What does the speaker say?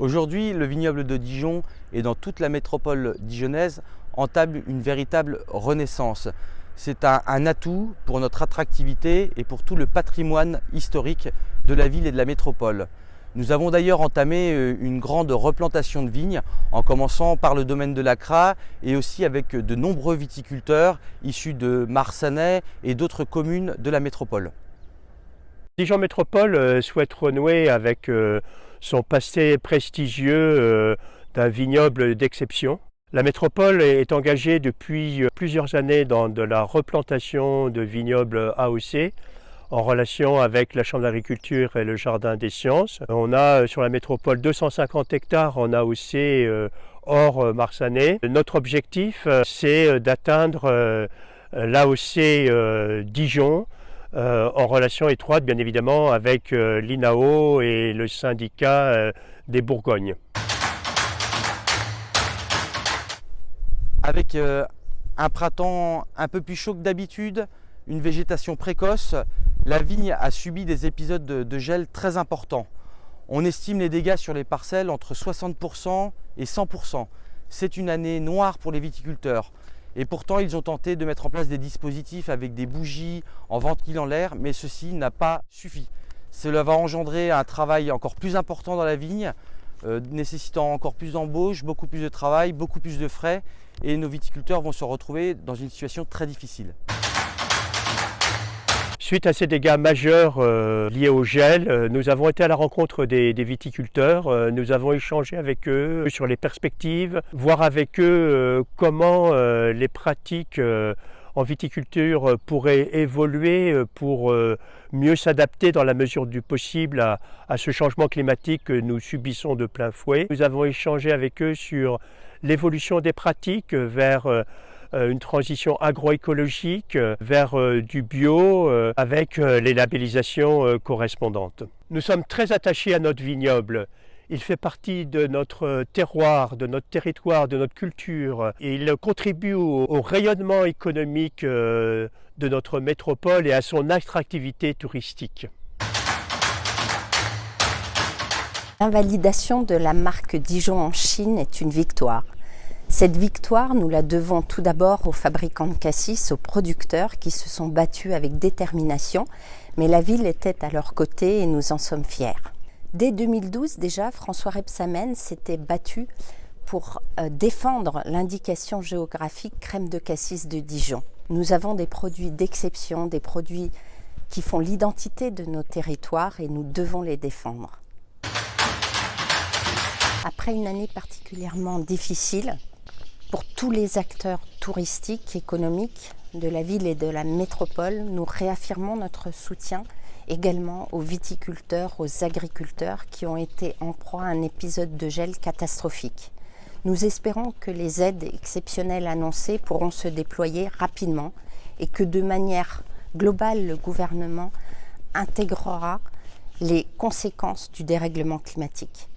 Aujourd'hui, le vignoble de Dijon et dans toute la métropole dijonnaise entame une véritable renaissance. C'est un atout pour notre attractivité et pour tout le patrimoine historique de la ville et de la métropole. Nous avons d'ailleurs entamé une grande replantation de vignes en commençant par le domaine de l'Acra et aussi avec de nombreux viticulteurs issus de Marsanais et d'autres communes de la métropole. Dijon Métropole souhaite renouer avec son passé prestigieux d'un vignoble d'exception. La métropole est engagée depuis plusieurs années dans de la replantation de vignobles AOC en relation avec la Chambre d'agriculture et le Jardin des sciences. On a sur la métropole 250 hectares en AOC hors marsanais. Notre objectif, c'est d'atteindre l'AOC Dijon en relation étroite, bien évidemment, avec l'INAO et le syndicat des Bourgognes. Avec un printemps un peu plus chaud que d'habitude, une végétation précoce, la vigne a subi des épisodes de gel très importants. On estime les dégâts sur les parcelles entre 60% et 100%. C'est une année noire pour les viticulteurs. Et pourtant, ils ont tenté de mettre en place des dispositifs avec des bougies en ventilant l'air, mais ceci n'a pas suffi. Cela va engendrer un travail encore plus important dans la vigne, nécessitant encore plus d'embauches, beaucoup plus de travail, beaucoup plus de frais, et nos viticulteurs vont se retrouver dans une situation très difficile. Suite à ces dégâts majeurs liés au gel, nous avons été à la rencontre des viticulteurs, nous avons échangé avec eux sur les perspectives, voir avec eux comment les pratiques en viticulture pourraient évoluer pour mieux s'adapter dans la mesure du possible à ce changement climatique que nous subissons de plein fouet. Nous avons échangé avec eux sur l'évolution des pratiques vers une transition agroécologique, vers du bio avec les labellisations correspondandes. Nous sommes très attachés à notre vignoble. Il fait partie de notre terroir, de notre territoire, de notre culture. Et il contribue au rayonnement économique de notre métropole et à son attractivité touristique. L'invalidation de la marque Dijon en Chine est une victoire. Cette victoire, nous la devons tout d'abord aux fabricants de cassis, aux producteurs qui se sont battus avec détermination, mais la ville était à leur côté et nous en sommes fiers. Dès 2012 déjà, François Rebsamen s'était battu pour défendre l'indication géographique crème de cassis de Dijon. Nous avons des produits d'exception, des produits qui font l'identité de nos territoires et nous devons les défendre. Après une année particulièrement difficile, pour tous les acteurs touristiques, économiques de la ville et de la métropole, nous réaffirmons notre soutien également aux viticulteurs, aux agriculteurs qui ont été en proie à un épisode de gel catastrophique. Nous espérons que les aides exceptionnelles annoncées pourront se déployer rapidement et que de manière globale, le gouvernement intégrera les conséquences du dérèglement climatique.